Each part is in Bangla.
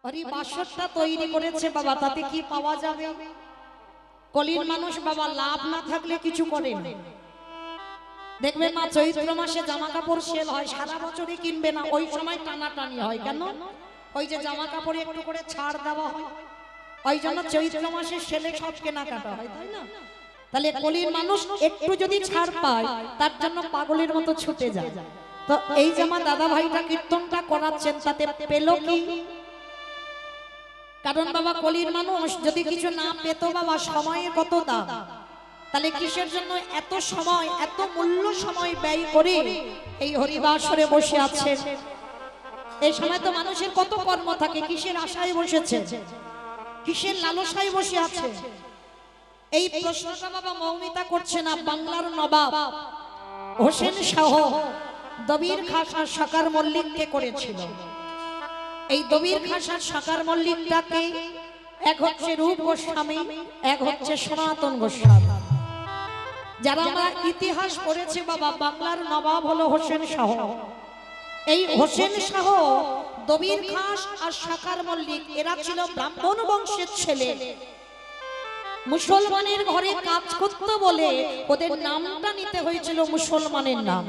আরে বাসরটা তৈরি করেছে বাবা, তাতে কি পাওয়া যাবে? কলির মানুষ বাবা লাভ না থাকলে কিছু করে না। দেখবেন মা চৈত্র মাসে জামা কাপড় সেল হয়, সারা বছরই কিনবে না, ওই সময় টানাটানি হয়। কেন? ওই যে জামা কাপড়ে একটু করে ছাড় দেওয়া হয়, ওই জন্য চৈত্র মাসে সেলে সব কেনাকাটা হয়, তাই না? তাহলে কলির মানুষ একটু যদি ছাড় পায় তার জন্য পাগলের মতো ছুটে যায়। তো এই যে আমার দাদা ভাইটা কীর্তনটা করাচ্ছেন, তাতে পেল কি? কারণ বাবা কলির মানুষ যদি কিছু না পেত বাবা, সময়ের কত দাম, তাহলে কিসের জন্য এত সময়, এত মূল্য সময় ব্যয় করে এই হরিবাসরে বসে আছে? এই সময় তো মানুষের কত কর্ম থাকে, কিসের আশায় বসেছে, কিসের লালসায় বসে আছে? এই প্রশ্নটা বাবা মৌমিতা করছে না, বাংলার নবাব হোসেন শাহ দবির খাসার সাকার মল্লিককে করেছিল। এই দবির খাসার সাকার মল্লিকটাকে এক হচ্ছে রূপ গোস্বামী, এক হচ্ছে সনাতন গোস্বামী। যারা আমরা ইতিহাস পড়েছে বাবা, বাংলার নবাব হলো হোসেন শাহ। এই হোসেন শাহ, দবির খাস আর সাকার মল্লিক এরা ছিল ব্রাহ্মণ বংশের ছেলে। মুসলমানের ঘরে কাজ করতে বলে ওদের নামটা নিতে হয়েছিল মুসলমানের নাম,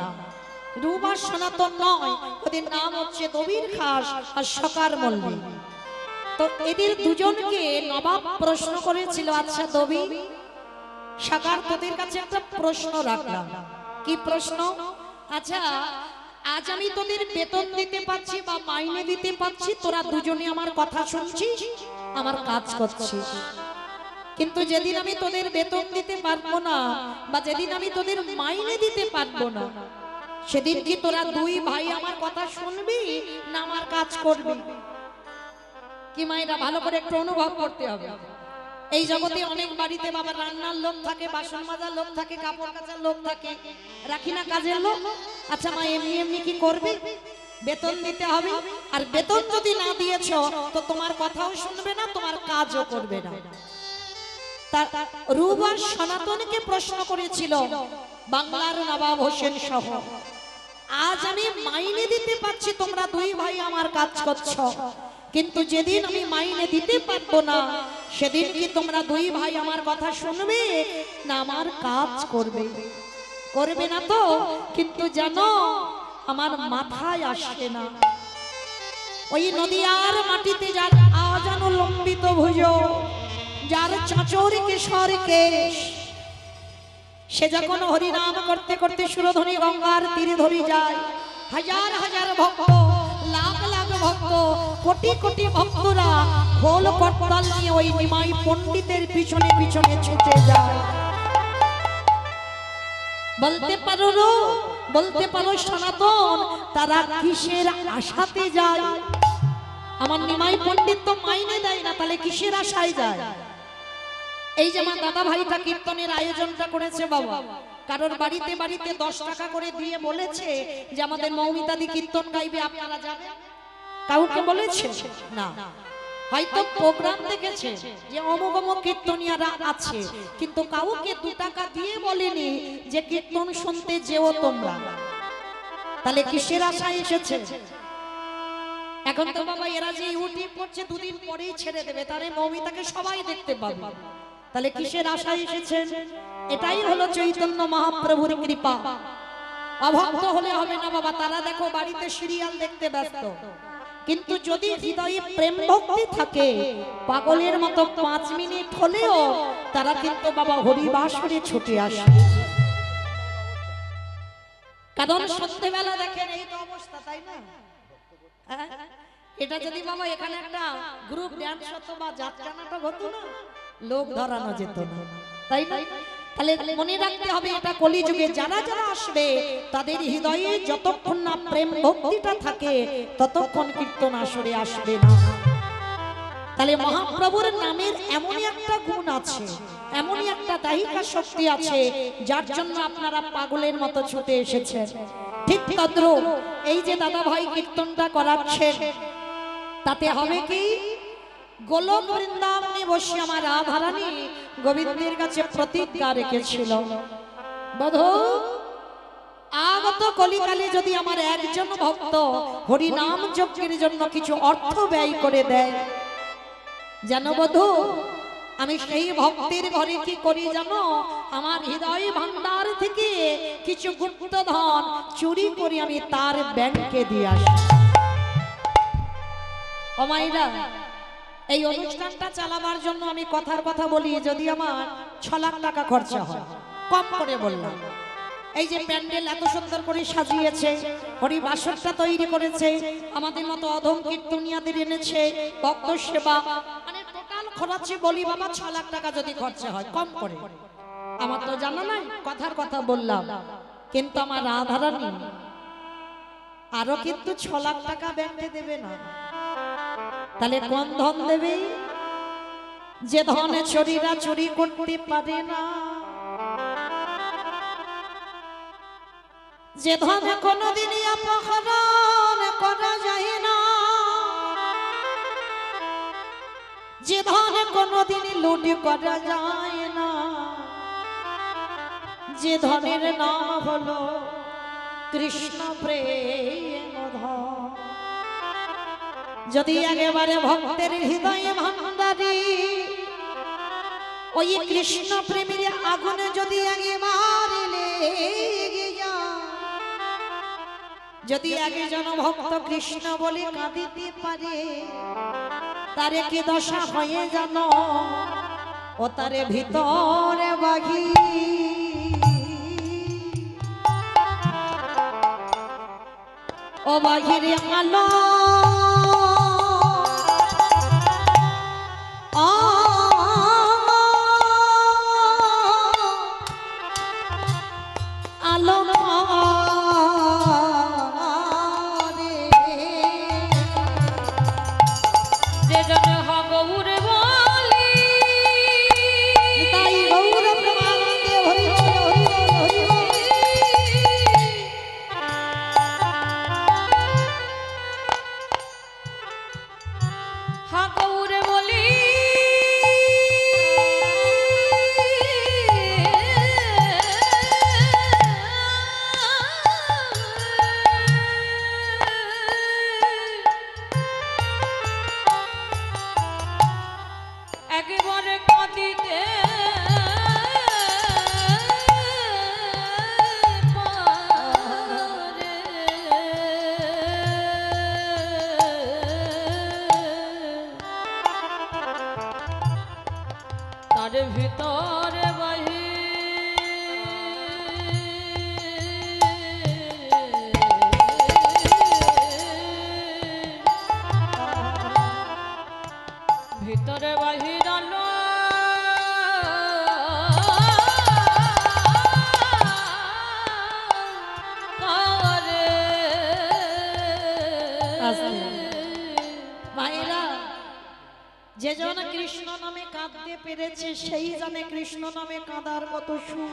রূপ আর সনাতন নয়। ওদের নাম হচ্ছে দবির খাস আর সাকার মল্লিক। তো এদের দুজনকে নবাব প্রশ্ন করেছিল, আচ্ছা দবি সাকার, তোদের কাছে একটা প্রশ্ন রাখলাম। কি প্রশ্ন? আচ্ছা আজ আমি তোদের বেতন দিতে পাচ্ছি বা মাইনে দিতে পাচ্ছি, তোরা দুজনে আমার কথা শুনছিস, আমার কাজ করছিস, কিন্তু যেদিন আমি তোদের বেতন দিতে পারবো না বা যেদিন আমি তোদের মাইনে দিতে পারবো না, সেদিন কি তোরা দুই ভাই আমার কথা শুনবি না আমার কাজ করবি? কি মায়েরা ভালো করে একটু অনুভব করতে হবে। এই জগতে অনেক বাড়িতে বাবা রান্নার লোক থাকে, বাসন মাজার লোক থাকে, কাপড় কাচার লোক থাকে, রাখি না কাজের লোক। আচ্ছা মা এমনি এমনি কি করবে? বেতন দিতে হবে, আর বেতন যদি না দিয়েছ তো তোমার কথাও শুনবে না, তোমার কাজও করবে না। তার রূপ আর সনাতনকে প্রশ্ন করেছিল বাংলার নবাব হোসেন শাহ, আজ আমি মাইনে দিতে পারছি, তোমরা দুই ভাই আমার কাজ করছো, কিন্তু যেদিন আমি মাইনে দিতে পারবো না, সেদিন কি তোমরা দুই ভাই আমার কথা শুনবে না আমার কাজ করবে? করবে না তো? কিন্তু জানো আমার মাথায় আসে না, ওই নদিয়ার মাটিতে যার আজানো লম্বিত ভুজ, যার চাচর কেশর কেশ, সে যখন হরিনাম করতে করতে সুরধনী গঙ্গার তীরে ধরে যায়, হাজার হাজার ভক্ত, লাখ লাখ ভক্ত, কোটি কোটি ভক্তরা খোল করতাল নিয়ে ওই নিমাই পণ্ডিতের পিছনে পিছনে ছুটে যায়। বলতে পারো রো, বলতে পারো সনাতন, তারা কিসের আশাতে যায়? আমার নিমাই পণ্ডিত তো মাইনে দেয় না, তাহলে কিসের আশায় যায়? এই যে আমার দাদা ভাইটা কীর্তনের আয়োজনটা করেছে বাবা, কারোর বাড়িতে বাড়িতে 10 টাকা করে দিয়ে বলেছে যে আমাদের মৌমিতাদি কীর্তন গাইবে, আপনারা যাবেন? কাউকে বলেছে না, হয়তো প্রোগ্রাম দেখেছে যে অমুক অমুক কীর্তনিয়ারা আছে, কিন্তু কাউকে 2 টাকা দিয়ে বলেনি যে কীর্তন শুনতে যেও তোমরা। তাহলে কিসের আশায় এসেছে? এখন তো বাবা এরা যে ইউটিউব করছে, 2 দিন পরেই ছেড়ে দেবে, তারে মৌমিতাকে সবাই দেখতে পাবে, তাহলে কিসের আশায় এসেছেন? এটাই হলো চৈতন্য মহাপ্রভুর কৃপা। অভক্ত হলে হবে না বাবা, তারা দেখো বাড়িতে সিরিয়াল দেখতে ব্যস্ত, কিন্তু যদি হৃদয়ে প্রেম ভক্তি থাকে, পাগলের মতো 5 মিনিট হলেও তারা কিন্তু বাবা হরিবাসরে ছুটে আসে। কারণ সন্ধ্যেবেলা দেখেন এই তো অবস্থা, তাই না? এটা যদি বাবা এখানে একটা গ্রুপ ড্যান্স হতো বা যাত্রা নাটক হতো না, লোক ধরানো যেত না, তাই না? তাহলে মনে রাখতে হবে এটা কলিযুগে যারা যারা আসবে তাদের হৃদয়ে যতক্ষণ না প্রেম ভক্তিটা থাকে ততক্ষণ কীর্তন আসরে আসবে না। তাহলে মহাপ্রভুর নামের এমনই একটা গুণ আছে, এমনই একটা দাহিকা শক্তি আছে, যার জন্য আপনারা পাগলের মতো ছুটে এসেছেন। ঠিক তদ্রূপ এই যে দাদা ভাই কীর্তনটা করাচ্ছেন, তাতে হবে কি? গোলক বৃন্দাবনে বসে আমার রাধারানী গোবিন্দের কাছে প্রতিজ্ঞা রেখেছিল, বধূ আগত কলিকালে যদি আমার একজন ভক্ত হরি নাম যজ্ঞের জন্য কিছু অর্থ ব্যয় করে দেয়, জানো বধূ, আমি সেই ভক্তের ঘরে কি করি জানো? আমার হৃদয় ভান্ডার থেকে কিছু গুপ্তধন চুরি করে আমি তার ব্যাংকে দিয়ে আসি। ও মাইরা, এই অনুষ্ঠানটা চালাবার জন্য আমি কথার কথা বলি, যদি আমার 6 লাখ টাকা খরচা হয়, কম করে বললাম। এই যে প্যান্ডেল এত সুন্দর করে সাজিয়েছে, হরি বাসরটা তৈরি করেছে, আমাদের মতো অধম কীর্তনিয়াদের এনেছে, ভক্ত সেবা, মানে টোটাল খরচে বলি বাবা 6 লাখ টাকা যদি খরচা হয়, কম করে। আমার তো জানা নাই, কথার কথা বললাম। কিন্তু আমার রাধারানী আরো কিন্তু 6 লাখ টাকা ব্যাংকে দেবে না। তাহলে কোন ধন দেবে? যে ধনে চোরেরা চুরি করতে পারে না, যে ধনে কোনদিনই অপহরণ করা যায় না, যে ধনে কোনদিনই লুট করা যায় না, যে ধনের নাম হলো কৃষ্ণ প্রেম ধন। যদি একেবারে ভক্তের হৃদয়ে ভান্ডারে ওই কৃষ্ণ প্রেমের আগুনে যদি একেবারে লেগে যায়, যদি একজন ভক্ত কৃষ্ণ বলে কাঁদিতে পারে, তারে কি দশা হয়ে জানো? ও তারে ভিতরে বাঘি, ও বাঘির আলো ভিতরে বাহি ভিতরে বাহির আলো করে ভাইরা। যে জন কৃষ্ণ নামে কাঁদতে পেরেছে সেই জানে কৃষ্ণ নামে কাঁদার কত সুখ।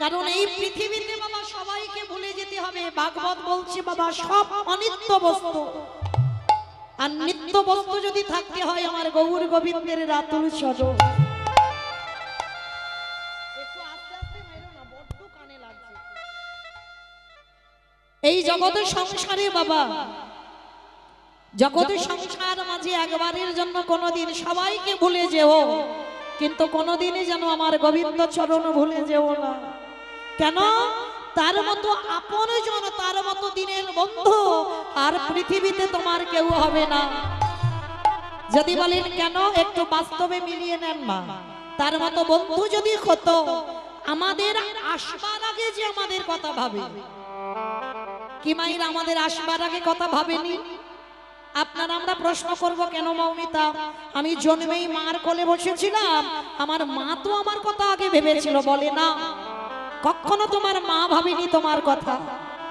কারণ এই পৃথিবীতে বাবা সবাইকে ভুলে যেতে হবে। ভাগবত বলছে বাবা সব অনিত্য বস্তু, আর নিত্য বস্তু যদি থাকতে হয় আমার গৌর গোবিন্দের রাতুল চরণ। একটু আস্তে আস্তে মেরো না, বড্ড কানে লাগছে। এই জগতের সংসারে বাবা, জগতের সংসার মাঝে একবারের জন্য কোনোদিন সবাইকে ভুলে যেও, কিন্তু কোনোদিনই যেন আমার গোবিন্দ চরণ ভুলে যেও না। কেন? তার মতো আপনজন, তার মতো দিনের বন্ধু আর পৃথিবীতে তোমার কেউ হবে না। যদি বলেন কেন, একটু বাস্তবে মিলিয়ে নেন মা। তার মতো বন্ধু যদি হতো, আমাদের আসবার আগে যে আমাদের কথা ভাবে, কি মায়ের আমাদের আসবার আগে কথা ভাবেনি? আপনারা আমরা প্রশ্ন করব কেন মৌমিতা, আমি জন্মেই মার কোলে বসেছিলাম, আমার মা তো আমার কথা আগে ভেবেছিল। বলে না, কখনো তোমার মা ভাবেনি তোমার কথা,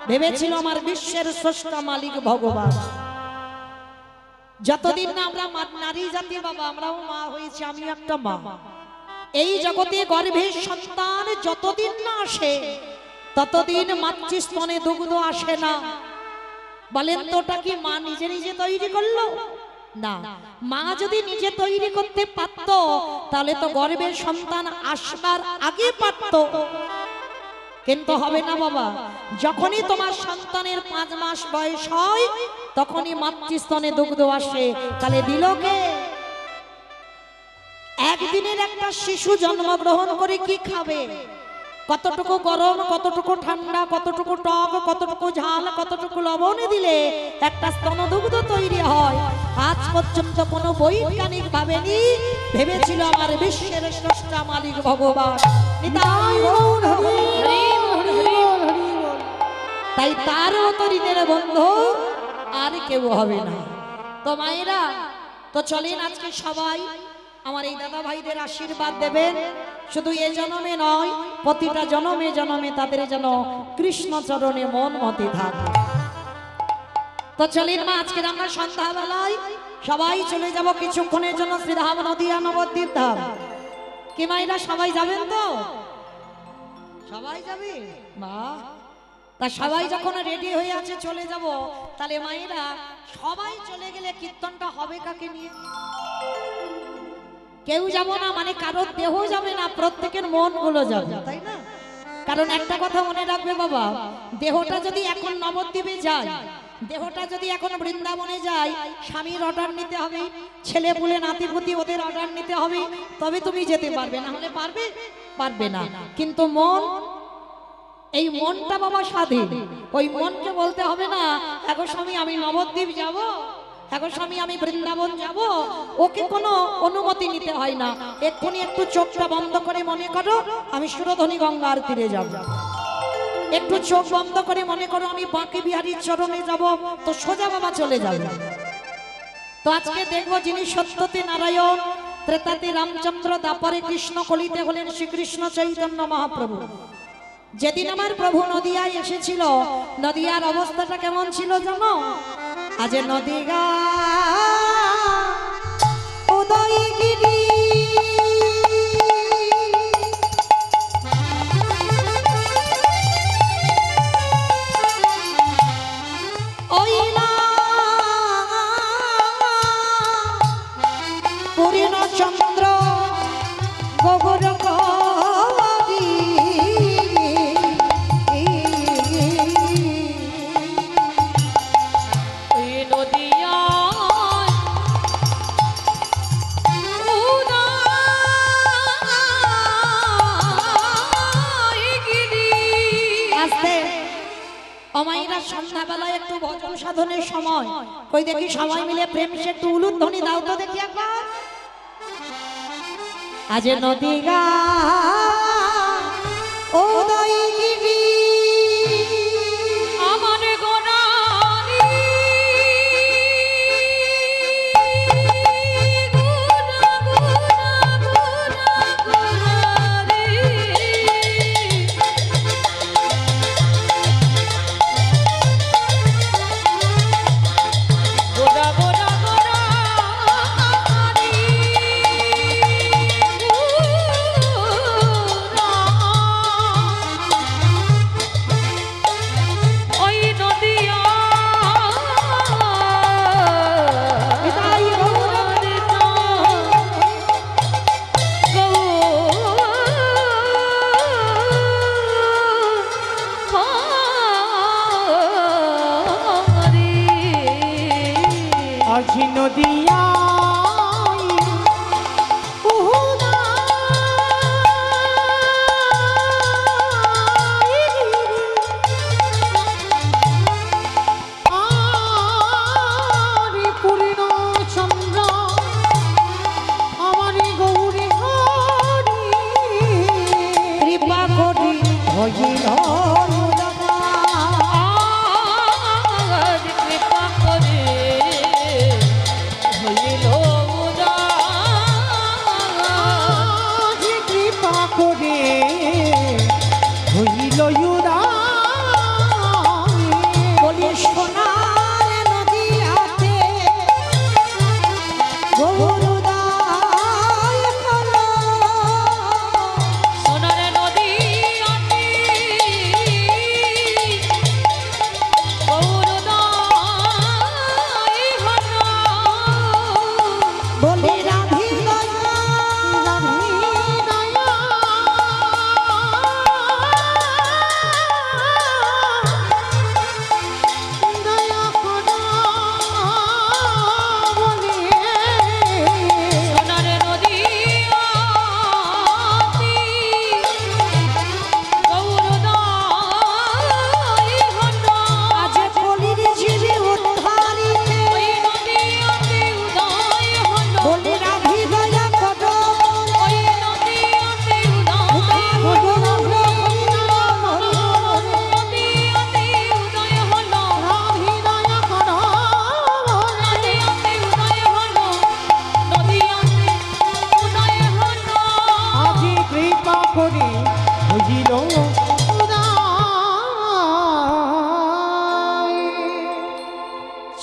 ভেবেছিল আমার বিশ্বের স্রষ্টা মালিক ভগবান। যতদিন না আমরা নারী জাতি বাবা, আমরাও মা হয়েছি, আমি একটা মা। এই জগতে গর্ভে সন্তান যতদিন না আসে ততদিন মাতৃস্তনে দুগ্ধ আসে না। বলেন তো ওটা কি মা নিজে নিজে তৈরি করলো? না, মা যদি নিজে তৈরি করতে পারত তাহলে তো গর্ভের সন্তান আসবার আগে পারত, কিন্তু হবে না বাবা। যখনই তোমার সন্তানের 5 মাস বয়স হয় তখনই মাতৃস্তনে দুগ্ধ আসে, তাহলে দিল কে? একদিনের একটা শিশু জন্মগ্রহণ করে কি খাবে? কতটুকু গরম, কতটুকু ঠান্ডা, কতটুকু টক, কতটুকু ঝাল, কতটুকু লবণ দিলে একটা স্তনদুগ্ধ তৈরি হয়। আজ পর্যন্ত কোনো বৈজ্ঞানিক ভাবেনি, ভেবেছিল আমার বিশ্বের স্রষ্টা মালিক ভগবান। তাই তার মতো ঋণের বন্ধু আর কেউ হবে না। তো মায়েরা, তো চলেন আজকে সবাই আমার এই দাদা ভাইদের আশীর্বাদ দেবেন। শুধু এ জন্মে নয়, প্রতিটা জন্মে জন্মে তাদের যেন কৃষ্ণ চরণে মন মতে থাকে। তো চলেন মা, আজকে আমরা সন্ধ্যাবেলায় সবাই চলে যাব কিছুক্ষণের জন্য শ্রীধাম নদিয়া নবদ্বীপ ধাম। কি মায়েরা সবাই যাবেন তো? সবাই যাবে? বাহ, তা সবাই যখন রেডি হয়ে আছে চলে যাব, তাহলে মায়েরা সবাই চলে গেলে কীর্তনটা হবে কাকে নিয়ে? কেউ যাব না মানে কারোর দেহ যাবে না, প্রত্যেকের মন গুলো যাবে, তাই না? কারণ একটা কথা মনে রাখবে বাবা, দেহটা যদি এখন নবদ্বীপে যায়, দেহটা যদি এখন বৃন্দাবনে যায়, স্বামীর অর্ডার নিতে হবে, ছেলে পুলে নাতিপুতি ওদের অর্ডার নিতে হবে, তবে তুমি যেতে পারবে, না হলে পারবে না। কিন্তু মন, এই মনটা বাবা স্বাধীন। ওই মনকে বলতে হবে না এখন স্বামী আমি নবদ্বীপ যাব, এখন স্বামী আমি বৃন্দাবন যাব, ওকে কোনো অনুমতি নিতে হয় না। এক্ষুনি একটু চোখটা বন্ধ করে মনে করো আমি সুরধনী গঙ্গার তীরে যাব, একটু চোখ বন্ধ করে মনে করো আমি বাঁকে বিহারীর চরণে যাব, তো সোজা বাবা চলে যাবে। তো আজকে দেখবো যিনি সত্যতে নারায়ণ, ত্রেতাতে রামচন্দ্র, দাপরে কৃষ্ণ, কলিতে হলেন শ্রীকৃষ্ণ চৈতন্য মহাপ্রভু। যেদিন আমার প্রভু নদিয়ায় এসেছিল, নদিয়ার অবস্থাটা কেমন ছিল জানো? আজ নদিগা উদয়গিরি ওইলা পূর্ণচন্দ্র গোবর সন্ধ্যাবেলায় একটু ভজন সাধনের সময়, কই দেখি সবাই মিলে প্রেম সে একটু উলুধ্বনি দাও তো দেখি একবার। আজ নদিগা উদয়গিরি আমার গোনারি নদিয়া পূর্ণচন্দ্র আমার গৌরী কৃপা করি হইল কৃপা করে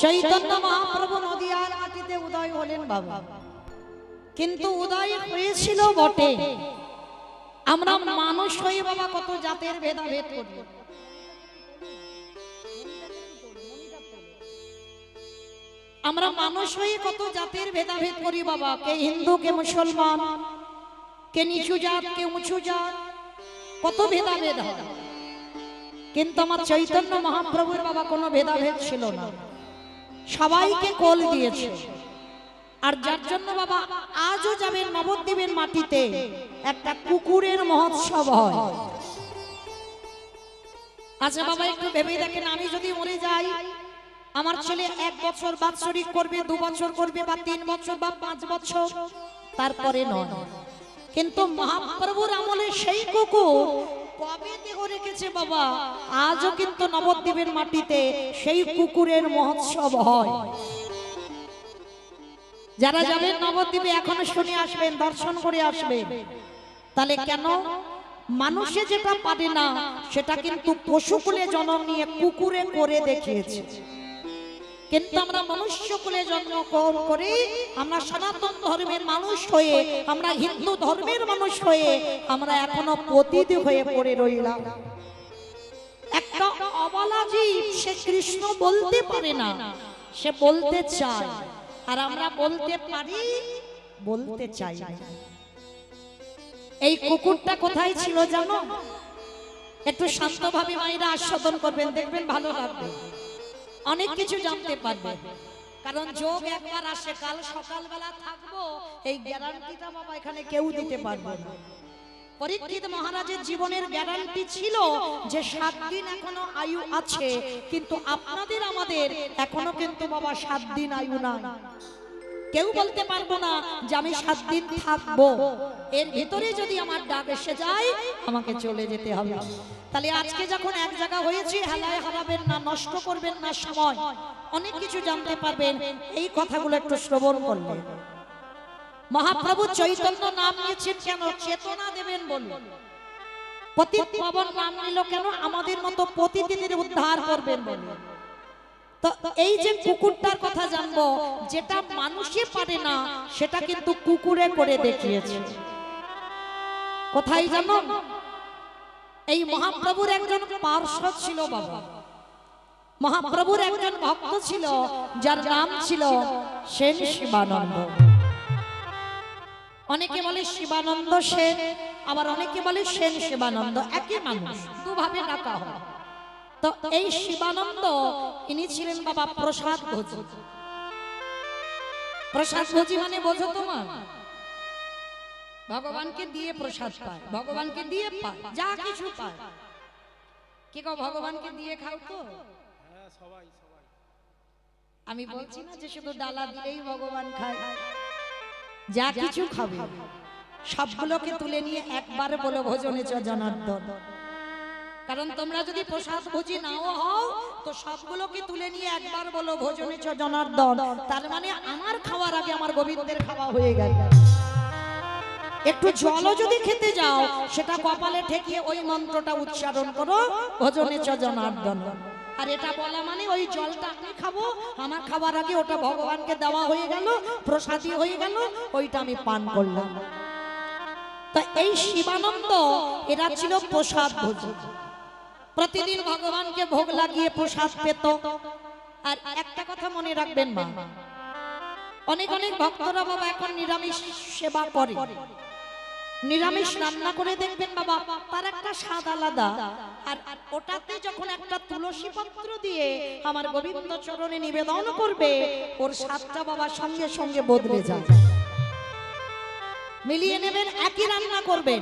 চৈতন্য মহাপ্রভু নদিয়ার মাটিতে উদয় হলেন বাবা, কিন্তু উদয় হয়েছিল বটে, আমরা মানুষ হয়ে বাবা কত জাতের ভেদাভেদ করি। আমরা মানুষ হয়ে কত জাতের ভেদাভেদ করি বাবা, কে হিন্দু কে মুসলমান, কে নিচু জাত কে উঁচু জাত, কত ভেদাভেদ হয়। কিন্তু আমার চৈতন্য মহাপ্রভুর বাবা কোনো ভেদাভেদ ছিল না, সবাইকে কোল দিয়েছে। আর যার জন্য বাবা আজও যাবেন নবদ্বীপের মাটিতে একটা কুকুরের মহোৎসব হয়। আচ্ছা বাবা একটু ভেবে দেখেন, আমি যদি মরে যাই, আমার ছেলে 1 বছর বাৎসরিক করবে, 2 বছর করবে, বা 3 বছর বা 5 বছর, তারপরে নয়। কিন্তু মহাপ্রভুর আমলে সেই কুকুর কবে দেহ রেখেছে বাবা, আজও কিন্তু নবদ্বীপের মাটিতে সেই কুকুরের মহোৎসব হয়। যারা যাবেন নবদ্বীপে এখনো শুনে আসবেন, দর্শন করে আসবেন। তাহলে কেন মানুষে যেটা পারে না সেটা কিন্তু পশুকুলে জন্ম নিয়ে কুকুরে করে দেখিয়েছে। কিন্তু আমরা মনুষ্যকুলে জন্মগ্রহণ করে আমরা সনাতন ধর্মের মানুষ হয়ে, আমরা হিন্দু ধর্মের মানুষ হয়ে আমরা এখনো পতিত হয়ে পড়ে রইলাম। একটা অবলা জীব, সে কৃষ্ণ বলতে পারে না, সে বলতে চায়, আর আমরা বলতে পারি, বলতে চাই না। এই কুকুরটা কোথায় ছিল জানো? একটু শান্তভাবে মায়েরা আস্বাদন করবেন, দেখবেন ভালো লাগবে, অনেক কিছু জানতে পারবে। কারণ যোগ একবার আসে, কাল সকালবেলা থাকবো এই গ্যারান্টিটা বাবা এখানে কেউ দিতে পারবে না। পরীক্ষিত মহারাজের জীবনের গ্যারান্টি ছিল যে 7 দিন এখনো আয়ু আছে, কিন্তু আপনাদের আমাদের এখনো কিন্তু বাবা 7 দিন আয়ু নাই। কেউ বলতে পারবো না যে আমি 7 দিন থাকবো, এর ভিতরে যদি আমার ডাক এসে যায় আমাকে চলে যেতে হবে। তাহলে আজকে যখন এক জায়গা হয়েছে, হেলায় হারাবেন না, নষ্ট করবেন না সময়, অনেক কিছু জানতে পারবেন। এই কথাগুলো একটু শ্রবণ করলেন। মহাপ্রভু চৈতন্য নাম নিয়েছেন কেন? চেতনা দেবেন বলুন। পতিত পাবন নাম নিল কেন? আমাদের মতো পতিতদের উদ্ধার করবেন বলুন। তো এই যে কুকুরটার কথা জানবো, যেটা মানুষে পারে না সেটা কিন্তু কুকুরে করে দেখিয়েছে। কোথায় জানো? এই মহাপ্রভুর একজন পার্ষদ ছিল বাবা, মহাপ্রভুর একজন ভক্ত ছিল, যার নাম ছিল সেন শিবানন্দ। অনেকে বলে শিবানন্দ সেন, আবার অনেকে বলে সেন শিবানন্দ, একই মানুষ, দুভাবে ডাকা হয়। তো এই শিবানন্দ ইনি ছিলেন বাবা প্রসাদ ভোজী। প্রসাদ ভোজী মানে বোঝো তোমার? ভগবানকে দিয়ে প্রসাদ পায়, ভগবানকে দিয়ে পায়, যা কিছু পায়। কি গো, ভগবানকে দিয়ে খাও তো? হ্যাঁ, সবাই সবাই। আমি বলছি না যে শুধু ডালা দিলেই ভগবান খায়, যা কিছু খাবে সবগুলোকে তুলে নিয়ে একবার বলো ভোজনে চ জনার্দন। কারণ তোমরা যদি প্রসাদ ভোজী নাও হও তো সবগুলোকে তুলে নিয়ে একবার বলো ভোজনে চ জনার্দন। তার মানে আমার খাওয়ার আগে আমার গোবিন্দের খাওয়া হয়ে গেল। একটু জলও যদি খেতে যাও, সেটা কপালে ঠেকিয়ে ওই মন্ত্রটা উচ্চারণ করো, ভোজনে চ জনার্দন। আর এটা বলা মানে ওই জলটা আমি খাবো, আমার খাবার আগে ওটা ভগবানকে দেওয়া হয়ে গেল, প্রসাদী হয়ে গেল, ওইটা আমি পান করলাম। তা এই শিবানন্দ এরা ছিল প্রসাদ ভোজী। প্রতিদিন ভগবানকে ভোগ লাগিয়ে প্রসাদ পেত। আর একটা কথা মনে রাখবেন মা, অনেক অনেক ভক্তরা বাবা এখন নিরামিষ সেবা করে, নিরামিষ রান্না করে দেখবেন বাবা তার একটা স্বাদ আলাদা। আর ওটাতে যখন একটা তুলসী পত্র দিয়ে আমার গোবিন্দ চরণে নিবেদন করবে, ওর স্বাদটা বাবা সঙ্গে সঙ্গে বদলে যায়। মিলিয়ে নেবেন, একই রান্না করবে,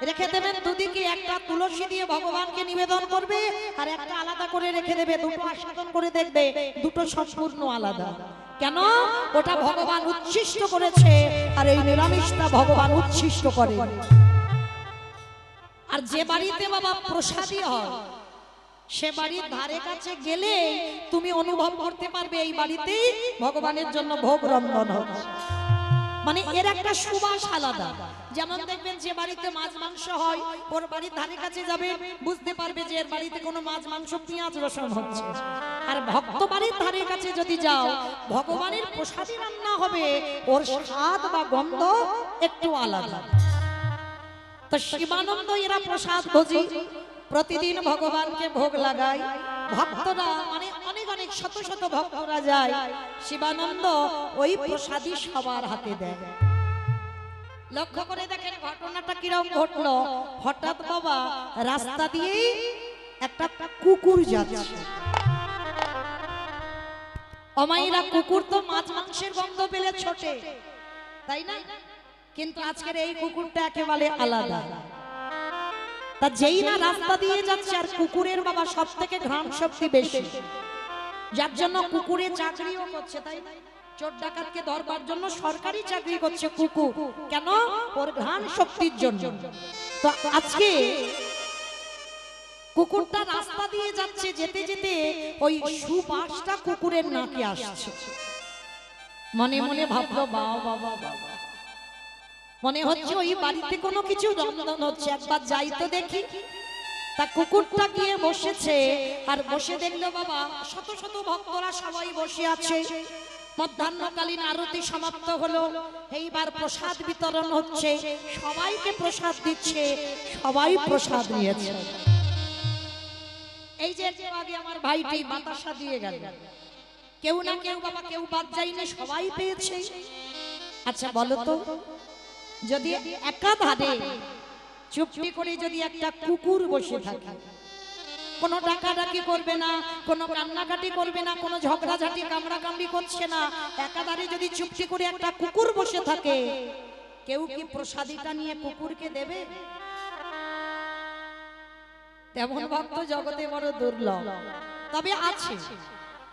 রেখে দেবেন দুদিকে, একটা তুলসী দিয়ে ভগবানকে নিবেদন করবে আর একটা আলাদা করে রেখে দেবে, দুটো আস্বাদন করে দেখবে দুটো সম্পূর্ণ আলাদা। কেন? ওটা ভগবান উচ্ছিষ্ট করেছে আর এই নিরামিষটা ভগবান উচ্ছিষ্ট করে। আর যে বাড়িতে বাবা প্রসাদী হয়, সে বাড়ির ধারে কাছে গেলে তুমি অনুভব করতে পারবে এই বাড়িতে ভগবানের জন্য ভোগ রন্ধন হচ্ছে। মানে এর একটা সুবাস আলাদা। যেমন দেখবেন যে বাড়িতে মাছ মাংস হয়, ওর বাড়ির ধারে কাছে যাবে, বুঝতে পারবে যে এর বাড়িতে কোনো মাছ মাংস পেঁয়াজ রসুন হচ্ছে। আর ভক্ত বাড়ির ধারে কাছে যদি যাও, ভগবানের প্রসাদী রান্না হবে, ওর স্বাদ বা গন্ধ একটু আলাদা। তো শিবানন্দ এরা প্রসাদ ভোজি, প্রতিদিন ভগবানকে ভোগ লাগায়। ভক্তরা মানে অনেক অনেক শত শত ভক্তরা যায়, শিবানন্দ ওই প্রসাদী সবার হাতে দেয়। লক্ষ্য করে দেখেন ঘটনাটা কিরকম ঘটলো। হঠাৎ বাবা রাস্তা দিয়ে একটা কুকুর যাচ্ছে। অমাইরা কুকুর তো মাছ মাংসের গন্ধ পেলে ছোটে, তাই না? কিন্তু আজকের এই কুকুরটা একেবারে আলাদা। তা যেই না রাস্তা দিয়ে যাচ্ছে, আর কুকুরের বাবা সব থেকে ঘ্রাণ শক্তি বেশি, যার জন্য কুকুরে চাকরিও করছে, তাই না? চোর ডাকাতকে ধরবার জন্য সরকারি চাকরি করছে কুকুর, কেন? ওর ঘ্রাণ শক্তির জন্য। তো আজকে কুকুরটা রাস্তা দিয়ে যাচ্ছে, যেতে যেতে ওই সুবাসটা কুকুরের নাকে আসছে। মনে মনে ভাবলো বাবা বাবা বাবা, মনে হচ্ছে ওই বাড়িতে কোনো কিছু রন্ধন হচ্ছে, একবার যাই তো দেখি। তা কুকুরটা গিয়ে বসেছে, আর বসে দেখলো বাবা শত শত ভক্তরা সবাই বসে আছে। মধ্যাহ্নকালীন আরতি সমাপ্ত হলো, এইবার প্রসাদ বিতরণ হচ্ছে, সবাইকে প্রসাদ দিচ্ছে, সবাই প্রসাদ নিয়েছে। এই যে আগে আমার ভাইটি বাতাসা দিয়ে গেল, কেউ না কেউ বাবা কেউ বাদ যায়নি, সবাই পেয়েছে। আচ্ছা বলো তো, যদি একাধারে চুপটি করে যদি একটা কুকুর বসে থাকে, কোনো ডাকাডাকি করবে না, কোনো কান্নাকাটি করবে না, কোনো ঝগড়াঝাটি কামড়াকামড়ি করছে না, একাধারে যদি চুপটি করে একটা কুকুর বসে থাকে, কেউ কি প্রসাদীটা নিয়ে কুকুরকে দেবে? তেমন ভক্ত জগতে বড় দুর্লভ। তবে আছে,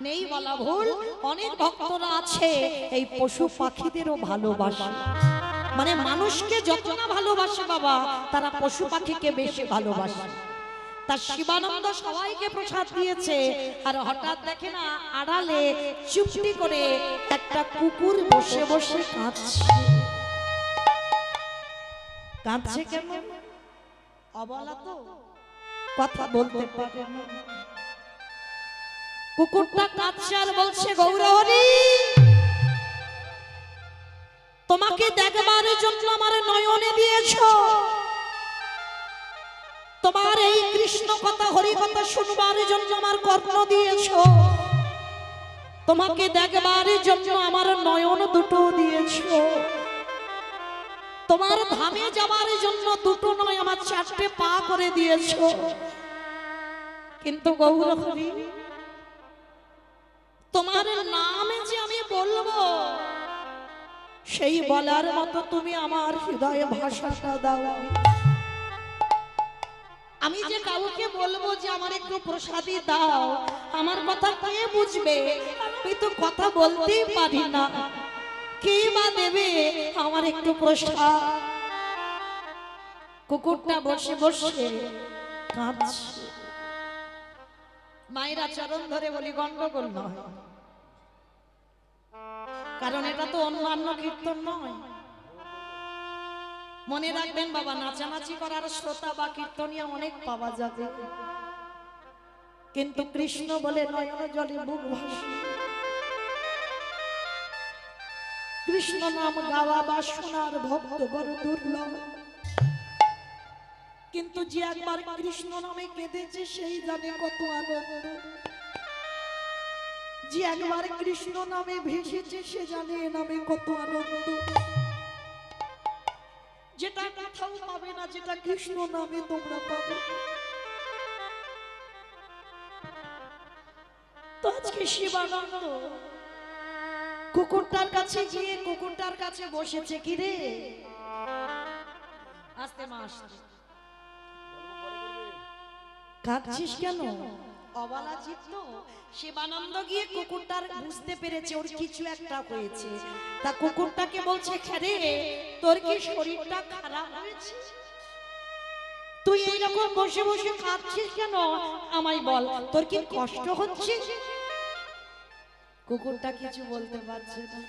নেই বলা ভুল, অনেক ভক্তরা আছে এই পশু পাখিদেরও ভালোবাসে। মানে মানুষকে যত না ভালোবাসে বাবা, তারা পশু পাখিকে বেশি ভালোবাসে। তার শিবানন্দ সবাইকে প্রসাদ দিয়েছে, আর হঠাৎ দেখে না আড়ালে চুপটি করে একটা কুকুর বসে বসে কাঁদছে। কাঁদছে কেন? অবলা তো, কথা বলতে পারে না। কুকুরটা কাঁদছে আর বলছে, গৌরহরি, তোমাকে দেখবার জন্য আমার নয়নে দিয়েছো, তোমার এই কৃষ্ণ কথা হরি কথা শুনবার জন্য আমার কর্ণ দিয়েছো, তোমাকে দেখবার জন্য আমার নয়ন দুটো দিয়েছো, তোমার ধামে যাবার জন্য দুটো নয় আমার চারটে পা করে দিয়েছো। কিন্তু গৌরহরি, তোমার নামে যে আমি বলবো, সেই বলার মতো তুমি আমার হৃদয়ে ভাষাটা দাও। আমি যে কাউকে বলবো যে আমার একটু প্রসাদী দাও, আমার কথা কে বুঝবে? আমি তো কথা বলতেই পারি না, কে বা দেবে আমার একটু প্রসাদ? কুকুরটা বসে বসে কাঁদছে। মায়েরা চরণ ধরে বলি গন্ডগোল নয়, কারণ এটা তো অন্যান্য কীর্তন নয়। মনে রাখবেন বাবা, নাচানাচি করার শ্রোতা বা কীর্তনিয়া অনেক পাওয়া যাবে, কিন্তু কৃষ্ণ বলে নয়ন জলে মুখ ভাসে। কৃষ্ণ নাম গাওয়া বা শোনার ভক্ত বড় দুর্লভ, কিন্তু যে একবার কৃষ্ণ নামে কেঁদেছে সেই জানে কত আনন্দ। যে একবার কৃষ্ণ নামে ভেসেছে সে জানে এ নামে কত আনন্দ। যেটা কোথাও পাবে না, যেটা কৃষ্ণ নামে তোমরা পাবে। তো আজকে শিবানন্দ কুকুরটার কাছে গিয়ে কুকুরটার কাছে বসেছে। কি রে, আস্তে মা আসতে, কাঁদছিস কেন? অবলা জীব তো। শিবানন্দ গিয়ে কুকুরটার বুঝতে পেরেছে ওর কিছু একটা হয়েছে। তা কুকুরটাকে বলছে, খেরে তোর কি শরীরটা খারাপ হয়েছে? তুই এইরকম বসে বসে কাঁদছিস কেন? আমায় বল, তোর কি কষ্ট হচ্ছে? কুকুরটা কিছু বলতে পারছে না।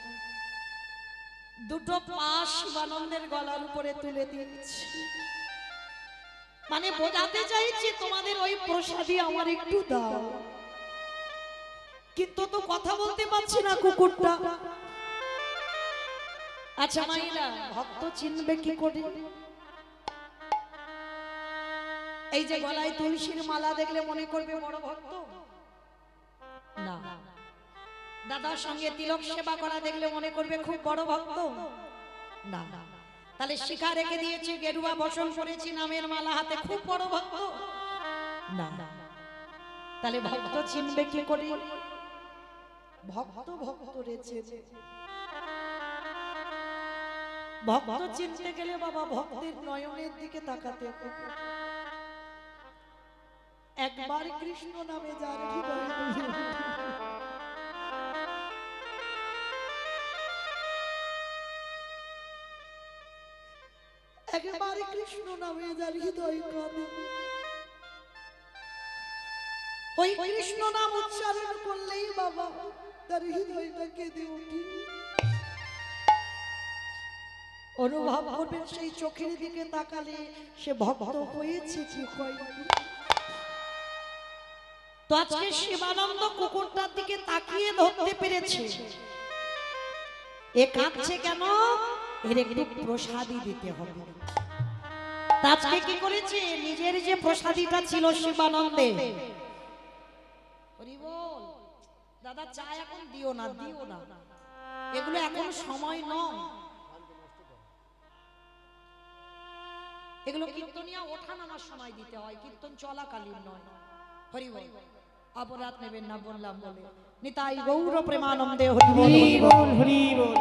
দুটো পা শিবানন্দের গলার উপরে তুলে দিয়েছে, মানে বোঝাতে চাইছে তোমাদের ওই প্রসাদী আমার একটু দাও। কিন্তু তো কথা বলতে পারছি না কুকুরটা। আচ্ছা মাইরা, ভক্ত চিনবে কি করে? এই যে গলায় তুলসীর মালা দেখলে মনে করবে বড় ভক্ত না। দাদার সঙ্গে তিলক সেবা করা দেখলে মনে করবে খুব বড় ভক্ত না। তাহলে শিখা রেখে দিয়েছে, গেরুয়া বসন করেছি, নামের মালা হাতে, খুব বড় ভক্ত না। তাহলে ভক্ত চিনবে কি করে? ভক্ত ভক্ত রেছে। ভক্ত চিনতে গেলে বাবা ভক্তের নয়নের দিকে তাকাতে হবে। একবার কৃষ্ণ নামে যার হৃদয়, একবার কৃষ্ণ নামে যার হৃদয় কাঁদে, ওই কৃষ্ণ নাম উচ্চারণ করলেই বাবা তার হৃদয়টা কেঁদে ওঠে। অনুভব করবেন সেই চোখের দিকে তাকালে সে ভক্ত হয়েছে কি হয়নি। তো আজকে শিবানন্দ কুকুরটার দিকে তাকিয়ে ধরতে পেরেছে। এ কাঁদছে কেন? এর একটু প্রসাদী দিতে হবে। আজকে কি করেছে? নিজের যে প্রসাদীটা ছিল শিবানন্দে, দাদা চা এখন দিও না, দিও না, এগুলো এখন সময় নয়। এগুলো কীর্তনিয়া ওঠা নামার সময় দিতে হয়, কীর্তন চলাকালীন নয়। হরি বল, অপরাধ নেবেন না বললাম বলে। নিতাই গৌর প্রেমানন্দে হরি বল, হরি বল।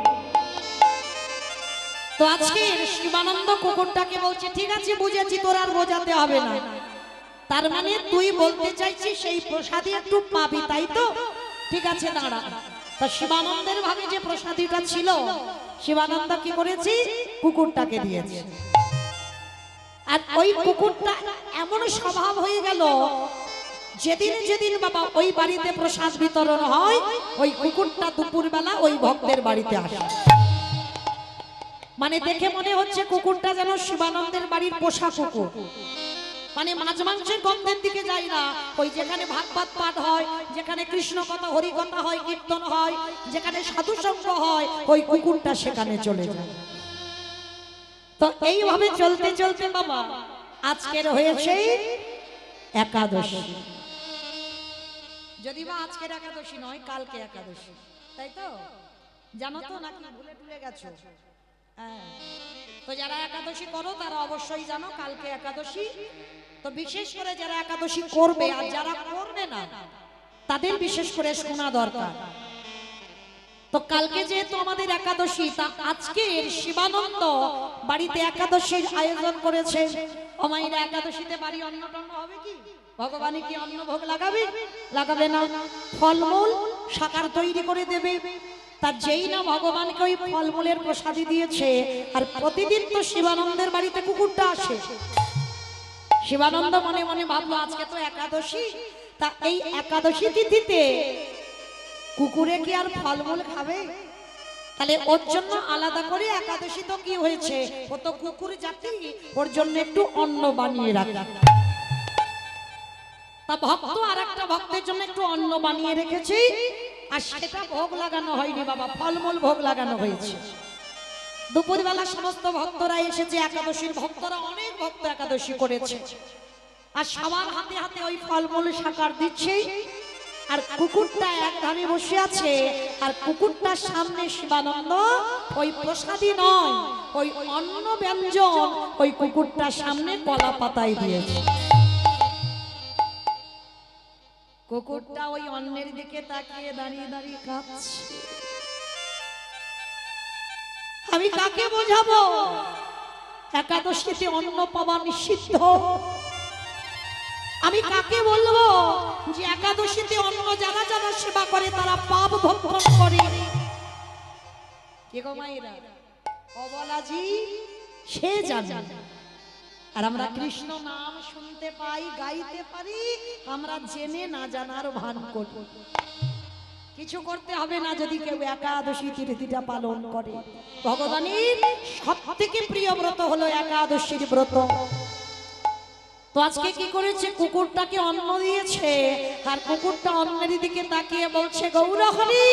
তো আজকে শিবানন্দ কুকুরটাকে বলছে, ঠিক আছে বুঝেছি, তোর আর বোঝাতে হবে না। তার মানে তুই বলতে চাইছিস সেই প্রসাদী একটু পাবি, তাই তো? ঠিক আছে দাঁড়া। তা শিবানন্দের ভাগে যে প্রসাদীটা ছিল, শিবানন্দ কি করেছি? কুকুরটাকে দিয়েছে। আর ওই কুকুরটা এমন স্বভাব হয়ে গেল, যেদিন যেদিন বাবা ওই বাড়িতে প্রসাদ বিতরণ হয়, ওই কুকুরটা দুপুরবেলা ওই ভক্তের বাড়িতে আসে। মানে দেখে মনে হচ্ছে কুকুরটা যেন শিবানন্দের বাড়ির পোষা কুকুর। মানে মাছ মাংসের গন্ধের দিকে যায় না, ওই যেখানে ভাগবত পাঠ হয়, যেখানে কৃষ্ণ কথা হরি কথা হয়, কীর্তন হয়, যেখানে সাধু সঙ্গ হয়, ওই কুকুরটা সেখানে চলে যায়। তো এইভাবে চলতে চলতে বাবা আজকের হয়েছে একাদশী। যদি বা আজকের একাদশী নয়, কালকে একাদশী, তাই তো? জানো তো নাকি ভুলে টুলে গেছো? হ্যাঁ, তো যারা একাদশী করো তারা অবশ্যই জানো কালকে একাদশী। তো বিশেষ করে যারা একাদশী করবে আর যারা করবে না তাদের বিশেষ করে শোনা দরকার। তো কালকে যেহেতু আমাদের একাদশী, তা আজকের শিবানন্দ বাড়িতে একাদশীর আয়োজন করেছে। অমাইরা একাদশীতে বাড়ি অন্ন টন্ন হবে কি? ভগবানে কি অন্ন ভোগ লাগাবে? লাগাবে না। ফলমূল সাকার তৈরি করে দেবে। তার যেই না ভগবানকে ওই ফলমূলের প্রসাদী দিয়েছে, আর প্রতিদিন তো শিবানন্দের বাড়িতে কুকুরটা আসে। শিবানন্দ মনে মনে ভাবলো আজকে তো একাদশী, তা এই একাদশী তিথিতে কুকুরে কি আর ফলমূল খাবে? তাহলে ওর জন্য আলাদা করে একাদশী তো কি হয়েছে, ও তো কুকুর জাতি, ওর জন্য একটু অন্ন বানিয়ে রাখা। তা ভক্ত আর একটা ভক্তের জন্য একটু অন্ন বানিয়ে রেখেছি, আর সেটা ভোগ লাগানো হয়নি বাবা, ফলমূল ভোগ লাগানো হয়েছে। দুপুরবেলা সমস্ত ভক্তরা এসেছে, একাদশীর ভক্তরা অনেক ভক্ত একাদশী করেছে, আর সবার হাতে হাতে ওই ফলমূল সাকার দিচ্ছে। আর কুকুরটা এক ধারে বসে আছে, আর কুকুরটার সামনে শিবানন্দ ওই প্রসাদী নয়, ওই অন্ন ব্যঞ্জন ওই কুকুরটার সামনে কলা পাতায় দিয়েছে। কুকুরটা ওই অন্নের দিকে তাকিয়ে দাঁড়িয়ে দাঁড়িয়ে কাঁদছে। আমি কাকে বোঝাবো? একাদশীতে অন্ন পাওয়া নিষিদ্ধ। আমি কাকে বলবো যে একাদশীতে অন্য যারা যারা সেবা করে তারা পাপ ভক্ষণ করে? কে গো মায়েরা? অবলাজি সে জানে। আর আমরা কৃষ্ণ নাম শুনতে পাই, গাইতে পারি, আমরা জেনে না জানার ভান করি। কিছু করতে হবে না যদি কেউ একাদশী তিথিটা পালন করে। ভগবানের সবথেকে প্রিয় ব্রত হলো একাদশীর ব্রত। তো আজকে কি করেছে, কুকুরটাকে অন্ন দিয়েছে, আর কুকুরটা অন্নের দিকে তাকিয়ে বলছে গৌরহরি,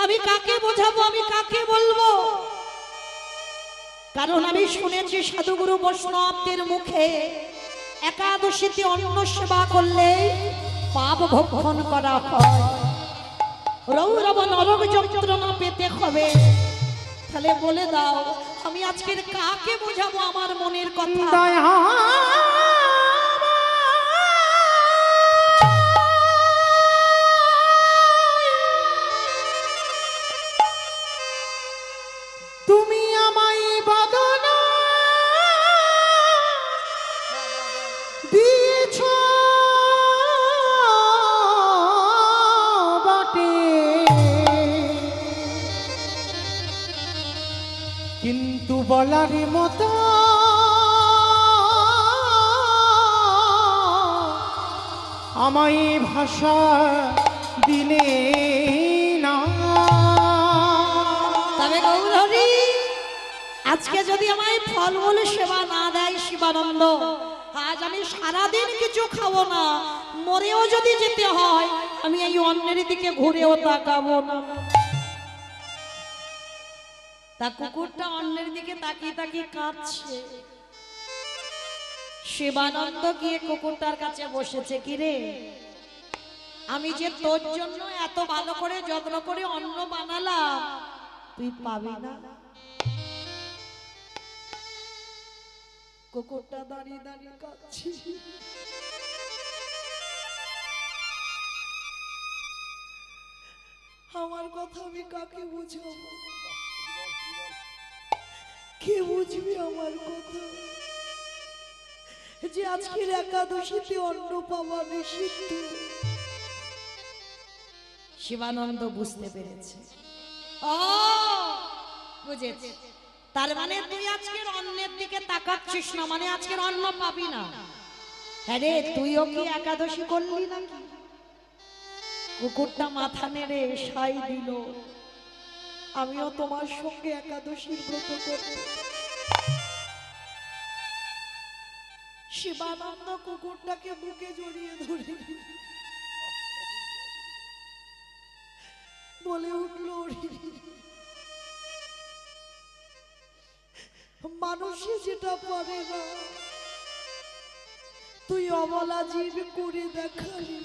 আমি কাকে বোঝাবো, আমি কাকে বলবো? কারণ আমি শুনেছি সাধুগুরু বৈষ্ণবদের মুখে একাদশীতে অন্ন সেবা করলে পাপ ভক্ষণ করা হয়, রৌরব নরক যন্ত্রণা পেতে হবে। তাহলে বলে দাও, আমি আজকের কাকে বোঝাবো আমার মনের কথা? তুমি আমায় বদন দিয়েছ বটে, কিন্তু বলার মতো আমায় ভাষা দিলে না। তবে গৌরহরি, আজকে যদি আমায় ফলমূল সেবা না দেয় শিবানন্দ, আজ আমি সারাদিন কিছু খাবো না, মরেও যদি যেতে হয় আমি এই অন্যের দিকে ঘুরেও তাকাবো না। তা কুকুরটা অন্যের দিকে তাকিয়ে তাকিয়ে কাঁদছে। শিবানন্দ গিয়ে কুকুরটার কাছে বসেছে, কিরে আমি যে তোর জন্য এত ভালো করে যত্ন করে অন্ন বানালাম, তুই পাবি না? কুকুরটা দাঁড়িয়ে দাঁড়িয়ে কাঁদছে। আমার কথা আমি কাকে বুঝাবো? কে বুঝবি আমার কথা? যে আজকের একাদশীতে অন্ন পাওয়া নিষিদ্ধ। শিবানন্দ বুঝতে পেরেছে। ও বুঝেছে, তার মানে তুই আজকের অন্নের দিকে তাকাচ্ছিস না, মানে আজকের অন্ন পাবি না। হ্যাঁ রে, তুইও কি একাদশী করলি নাকি? কুকুরটা মাথা নেড়ে সাই দিল, আমিও তোমার সঙ্গে একাদশীর ব্রত করব। শিবানন্দ কুকুরটাকে বুকে জড়িয়ে ধরে বলে উঠল, মানুষে যেটা পারে না তুই অবলা জীব করে দেখালি।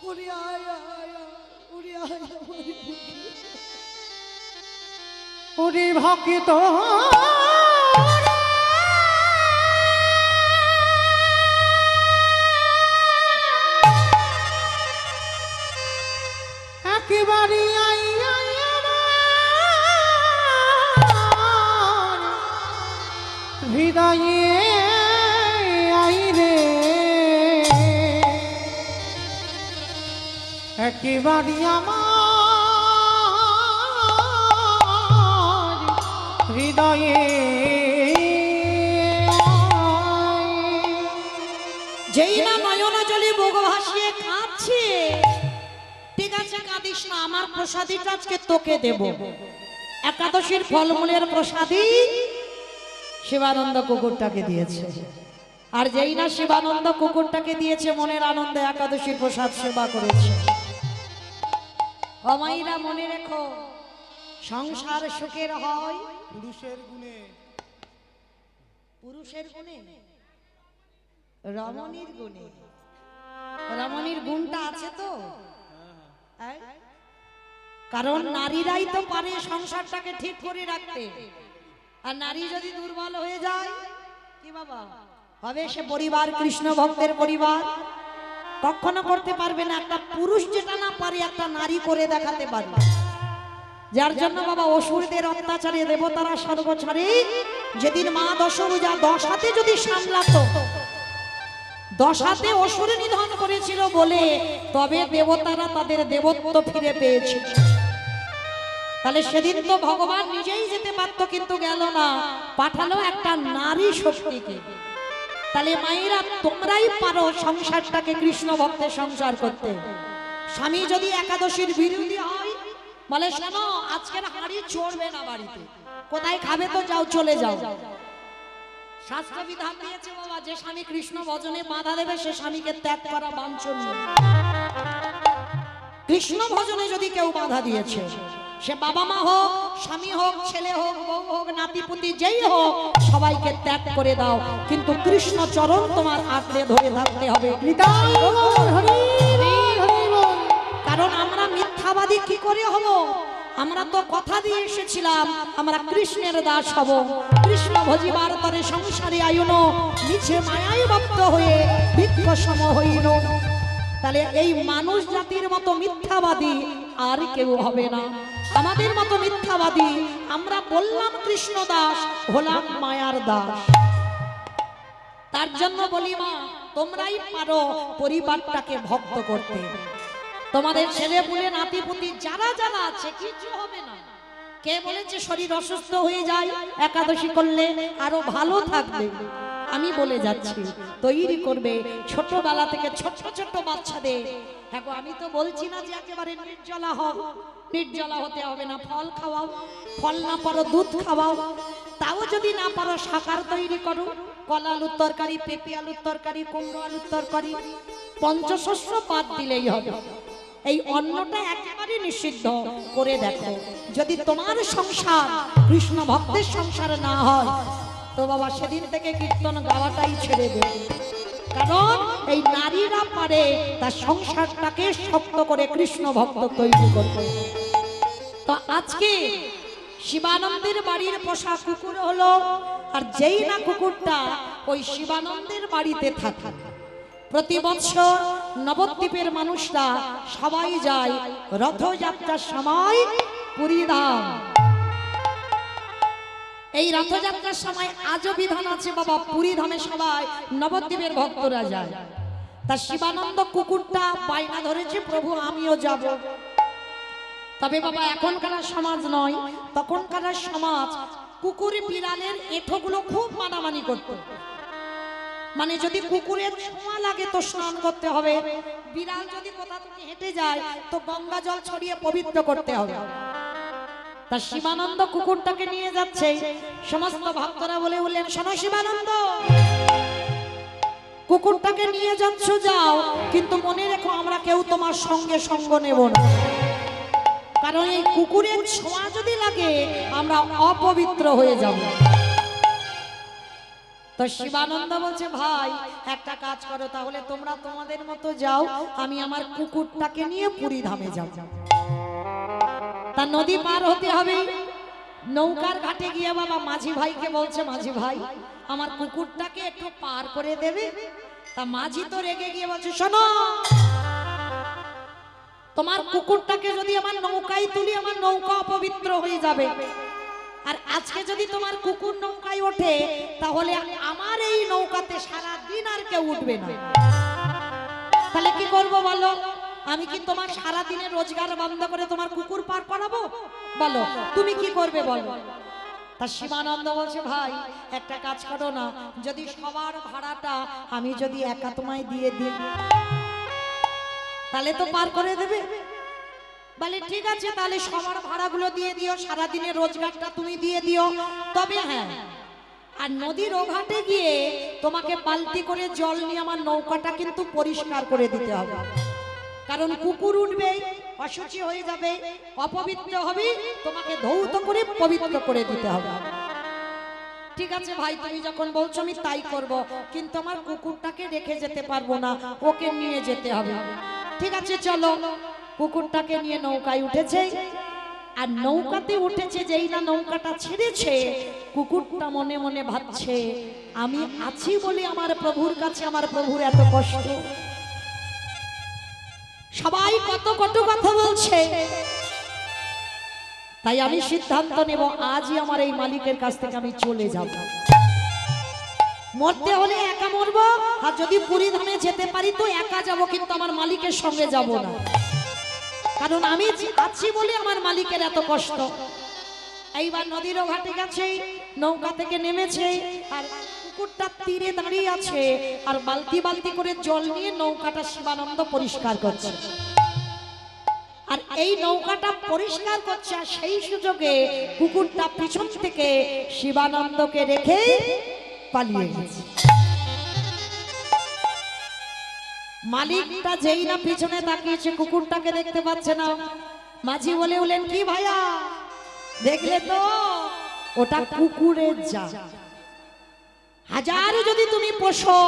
ওরে আয় আয় ওরে আয় আমার ওরে ভক্ত একেবারে হৃদয়ে আইরে, একেবারে আমার হৃদয়ে। যেই না নয়না জলে বুক ভাসিয়ে কাঁদছে, ঠিক আছে কাঁদিস না, আমার প্রসাদীটা আজকে তোকে দেব। একাদশীর ফলমূলের প্রসাদী শিবানন্দ কুকুরটাকে দিয়েছে। আর যেই না শিবানন্দ কুকুরটাকে দিয়েছে, মনের আনন্দে একাদশীর প্রসাদ সেবা করেছে। অমাইরা মনে রেখো, সংসার সুখের হয় পুরুষের গুণে, পুরুষের গুণে, রমণীর গুণে। রমণীর গুণটা আছে তো, কারণ নারীরাই তো পারে সংসারটাকে ঠিক করে রাখতে। আর নারী যদি দুর্বল হয়ে যায় কি বাবা হবে? সে পরিবার কৃষ্ণ ভক্তের পরিবার কখনো করতে পারবে না। একটা পুরুষ যেটা না পারে একটা নারী করে দেখাতে পারবে। যার জন্য বাবা অসুরদের অত্যাচারে দেবতারা স্বর্গ ছাড়ে। যেদিন মা দশভুজা 10 হাতে যদি সামলাতো, 10 হাতে অসুর নিধন করেছিল বলে তবে দেবতারা তাদের দেবত্ব ফিরে পেয়েছিল। তাহলে সেদিন তো ভগবান নিজেই যেতে পারতো, কিন্তু গেল না, পাঠালো একটা নারী শক্তিকে। তাহলে মায়েরা তোমরাই পারো সংসারটাকে কৃষ্ণ ভক্তের সংসার করতে। স্বামী যদি একাদশীর বিরোধী হয় বলে শোনো আজকের হাঁড়ি চড়বে না বাড়িতে, কোথায় খাবে তো যাও, চলে যাও। শাস্ত্র বিধান দিয়েছে বাবা, যে স্বামী কৃষ্ণ ভজনে বাধা দেবে সে স্বামীকে ত্যাগ করা বাঞ্ছনীয়। কৃষ্ণ ভজনে যদি কেউ বাধা দিয়েছে, সে বাবা মা হোক, স্বামী হোক, ছেলে হোক, বউ হোক, নাতিপুতি যেই হোক, সবাইকে ত্যাগ করে দাও, কিন্তু কৃষ্ণ চরণ তোমার আঁকড়ে ধরে থাকতে হবে। নিতাই গৌর হরি বল, হরি বল। কারণ আমরা মিথ্যাবাদী কি করে হব? আমরা তো কথা দিয়ে এসেছিলাম আমরা কৃষ্ণের দাস হব, কৃষ্ণ ভজিবার তরে সংসারে আয়ুন, নিচে মায়ায় বদ্ধ হয়ে ভিক্ষ সম হইল। তাহলে এই মানুষ জাতির মতো মিথ্যাবাদী আর কেউ হবে না। আমাদের মতো মিথ্যাবাদী, আমরা বললাম কৃষ্ণ দাস, হলাম মায়ার দাস। তার জন্য বলি মা, তোমরাই পারো পরিবারটাকে ভক্ত করতে। তোমাদের ছেলে পুলে নাতিপুতি যারা যারা আছে কিছু হবে না। কে বলেছে শরীর অসুস্থ হয়ে যায় একাদশী করলে আরো ভালো থাকবে? আমি বলে যাচ্ছি, তৈরি করবে ছোটবেলা থেকে। ছোট ছোট বাচ্চাদের, হ্যাঁ গো, আমি তো বলছি না যে একেবারে নির্জলা হও, নির্জলা হতে হবে না। ফল খাওয়াও, ফল না পারো দুধ খাওয়াও, তাও যদি না পারো শাকার তৈরি করো। কলা আলুর তরকারি, পেঁপে আলুর তরকারি, কুমড়ো আলুর তরকারি, পঞ্চশস্য বাদ দিলেই হবে। এই অন্নটা একেবারে নিষিদ্ধ করে দেখো। যদি তোমার সংসার কৃষ্ণ ভক্তের সংসার না হয়, তো বাবা সেদিন থেকে কীর্তন গাওয়াটাই ছেড়ে দেবে। কারণ এই নারীরা পারে তার সংসারটাকে শক্ত করে কৃষ্ণ ভক্ত তৈরি করতে। তো আজকে শিবানন্দের বাড়ির পোষা কুকুর হলো, আর যেই না কুকুরটা ওই শিবানন্দের বাড়িতে থাকে, প্রতি বছর নবদ্বীপের মানুষরা সবাই যায় রথযাত্রার সময় পুরী ধাম। এই রথযাত্রার সময় আজও বিধান আছে বাবা, পুরী ধামে সবাই নবদ্বীপের ভক্তরা যায়। তা শিবানন্দ কুকুরটা বায়না ধরেছে, প্রভু আমিও যাব। তবে বাবা এখনকার সমাজ নয়, তখনকার সমাজ কুকুর বিড়ালের এঁঠোগুলো খুব মানামানি করত। মানে যদি কুকুরের ছোঁয়া লাগে তো স্নান করতে হবে, বিড়াল যদি কোথা থেকে হেঁটে যায় তো গঙ্গা জল ছড়িয়ে পবিত্র করতে হবে। তা শিবানন্দ কুকুরটাকে নিয়ে যাচ্ছে, সমস্ত ভক্তরা বলে উঠলেন, শোনো শিবানন্দ, কুকুরটাকে নিয়ে যাচ্ছ যাও, কিন্তু মনে রেখো আমরা কেউ তোমার সঙ্গে সঙ্গ নেব না। কারণ এই কুকুরের ছোঁয়া যদি লাগে আমরা অপবিত্র হয়ে যাব। তো শিবানন্দ বলছে, ভাই একটা কাজ করো, তাহলে তোমরা তোমাদের মতো যাও, আমি আমার কুকুরটাকে নিয়ে পুরী ধামে যাব। তা নদী পার হতে হবে, নৌকার ঘাটে গিয়ে বাবা মাঝি ভাইকে বলছে, মাঝি ভাই আমার কুকুরটাকে একটু পার করে দেবে? তা মাঝি তো রেগে গিয়ে বলছে, শোনো, তোমার কুকুরটাকে যদি আমার নৌকায় তুলি আমার নৌকা অপবিত্র হয়ে যাবে, আর আজকে যদি তোমার কুকুর নৌকায় ওঠে তাহলে আমার এই নৌকাতে সারা দিন আর কেউ উঠবে না। তাহলে কি করব বলো? আমি কি তোমার সারা দিনের রোজগার বন্ধ করে তোমার কুকুর পার করাবো? বলো তুমি কি করবে বলো। তা শিবানন্দ বলছে, ভাই একটা কাজ করো না, যদি সবার ভাড়াটা আমি যদি একা তোমায় দিয়ে দিই তাহলে তো পার করে দেবে। বলে ঠিক আছে, তাহলে সবার ভাড়াগুলো দিয়ে দিও, সারা দিনের রোজগারটা তুমি দিয়ে দিও। তবে হ্যাঁ, আর নদীর ওঘাটে গিয়ে তোমাকে বালতি করে জল নিয়ে আমার নৌকাটা কিন্তু পরিষ্কার করে দিতে হবে। কারণ কুকুর উঠবে, অশুচি হয়ে যাবে, অপবিত্র হবে, তোমাকে ধৌত করে পবিত্র করে দিতে হবে। ঠিক আছে ভাই, তুমি যখন বলছো আমি তাই করব, কিন্তু আমার কুকুরটাকে রেখে যেতে পারবো না, ওকে নিয়ে যেতে হবে। ঠিক আছে চলো। কুকুরটাকে নিয়ে নৌকায় উঠেছে, আর নৌকাতে উঠেছে, যেই না নৌকাটা ছেড়েছে কুকুরটা মনে মনে ভাবছে, আমি আছি বলে আমার প্রভুর কাছে আমার প্রভুর এত কষ্ট। সবাই কত কত কথা বলছে, তাই আমি সিদ্ধান্ত নেব আজই আমার এই মালিকের কাছ থেকে আমি চলে যাব। মরতে হলে একা মরবো, আর যদি পুরী ধামে যেতে পারি তো একা যাব, কিন্তু আমার মালিকের সঙ্গে যাব না। কারণ আমি আছি বলে আমার মালিকের এত কষ্ট। এইবার নদীর ঘাটে গেছে, নৌকা থেকে নেমেছে, আর কুকুরটা তীরে দাঁড়িয়ে আছে, আর বালতি বালতি করে জল নিয়ে নৌকাটা শিবানন্দ পরিষ্কার করছে। আর এই নৌকাটা পরিষ্কার করছে, আর সেই সুযোগে কুকুরটা পিছন থেকে শিবানন্দকে রেখে পালিয়ে গেছে। মালিকটা যেই না পিছনে তাকিয়েছে, কুকুরটাকে দেখতে পাচ্ছে না। মাঝি বলে উঠলেন, কি ভাইয়া দেখলে তো, ওটা কুকুরের জাত। হাজার যদি তুমি পোষো,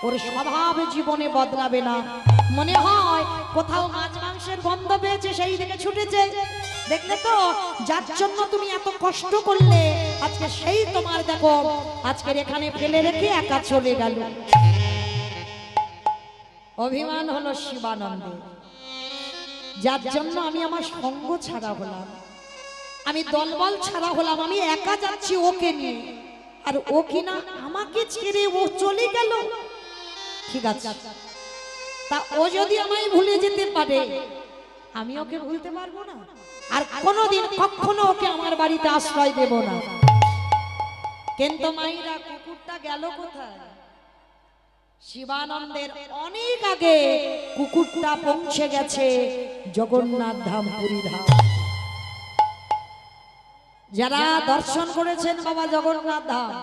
ওর স্বভাব জীবনে বদলাবে না। মনে হয় কোথাও মাছ মাংসের গন্ধ পেয়েছে, সেই দিকে ছুটেছে। দেখলে তো, যার জন্য তুমি এত কষ্ট করলে, আজকে সেই তোমার দেখো আজকের এখানে ফেলে রেখে একা চলে গেল। অভিমান হলো শিবানন্দের, যার জন্য আমি আমার সঙ্গ ছাড়া হলাম, আমি দলবল ছাড়া হলাম, আমি একা যাচ্ছি ওকে নিয়ে, আর ও কিনা আমাকে ছেড়ে ও চলে গেল। ঠিক আছে, তা ও যদি আমায় ভুলে যেতে পারে, আমি ওকে ভুলতে পারবো না, আর কোনোদিন কখনো ওকে আমার বাড়িতে আশ্রয় দেব না। কিন্তু মাইরা, কুকুরটা গেল কোথায়? শিবানন্দের অনেক আগে কুকুরটা পৌঁছে গেছে জগন্নাথ ধাম, পুরী ধাম। যারা দর্শন করেছেন বাবা জগন্নাথ ধাম,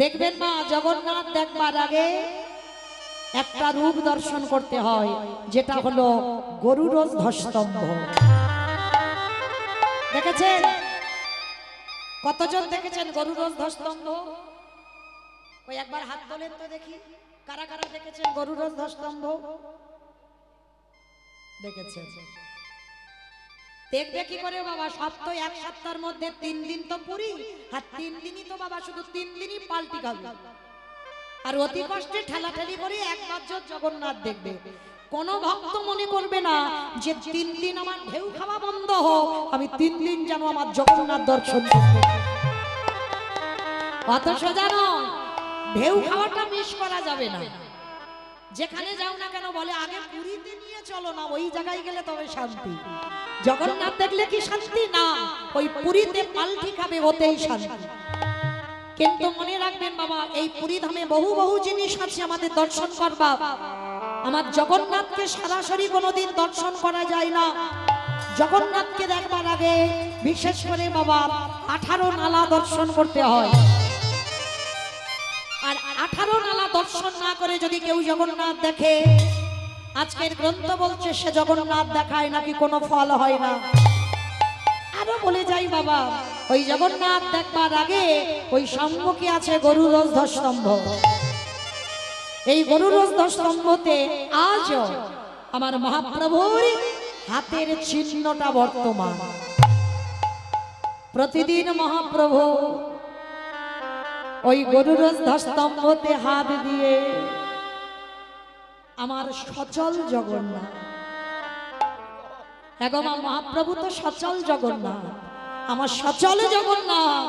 দেখবেন মা, জগন্নাথ দেখবার আগে একটা রূপ দর্শন করতে হয়, যেটা হলো গরুর ধ্বজস্তম্ভ। দেখেছেন? কতজন দেখেছেন গরুর ধ্বজস্তম্ভ? ওই একবার হাত তোলেন তো দেখি, কারা কারা দেখেছেন গরুর ধ্বজস্তম্ভ? দেখেছেন? দেখবে কি করে বাবা, সব তো এক সপ্তাহের মধ্যে 3 দিন তো পুরী, আর 3 দিনই তো বাবা শুধু 3 দিনই পাল্টি খাবে, আর অতি কষ্টে ঠেলাঠেলি করে একবার জগন্নাথ দেখবে। কোন ভক্ত মনে করবে না যে 3 দিন আমার ঢেউ খাওয়া বন্ধ হোক, আমি 3 দিন যেন আমার জগন্নাথ দর্শন করতে। অত সোজা নয়, ঢেউ খাওয়াটা মিস করা যাবে না। যেখানে যাও না কেন বলে, আগে পুরীতে নিয়ে চলো না, ওই জায়গায় গেলে তবে শান্তি। জগন্নাথ দেখলে কি শান্তি? না, ওই পুরীতে পাল্টি খাবে, ওতেই শান্তি। কিন্তু মনে রাখবেন বাবা, এই পুরী ধামে বহু বহু জিনিস আছে আমাদের দর্শন করবা। আমার জগন্নাথকে সরাসরি কোনোদিন দর্শন করা যায় না। জগন্নাথকে দেখবার আগে বিশেষ করে বাবা 18 নালা দর্শন করতে হয়, আর 18 নালা দর্শন না করে যদি কেউ জগন্নাথ দেখে, আজকের গ্রন্থ বলছে সে জগন্নাথ দেখায় নাকি কোনো ফল হয় না। আরো বলে যাই বাবা, ওই জগন্নাথ দেখবার আগে ওই সম্মুখে আছে গরুর ধ্বজস্তম্ভ। এই গরুর ধ্বজস্তম্ভতে আজও আমার মহাপ্রভুর হাতের চিহ্নটা বর্তমান। প্রতিদিন মহাপ্রভু ওই গরুর ধ্বজস্তম্ভতে হাত দিয়ে আমার সচল জগন্নাথ, এগমা মহাপ্রভু তো সচল জগন্নাথ, আমার সচল জগন্নাথ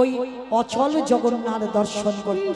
ওই অচল জগন্নাথ দর্শন করতে।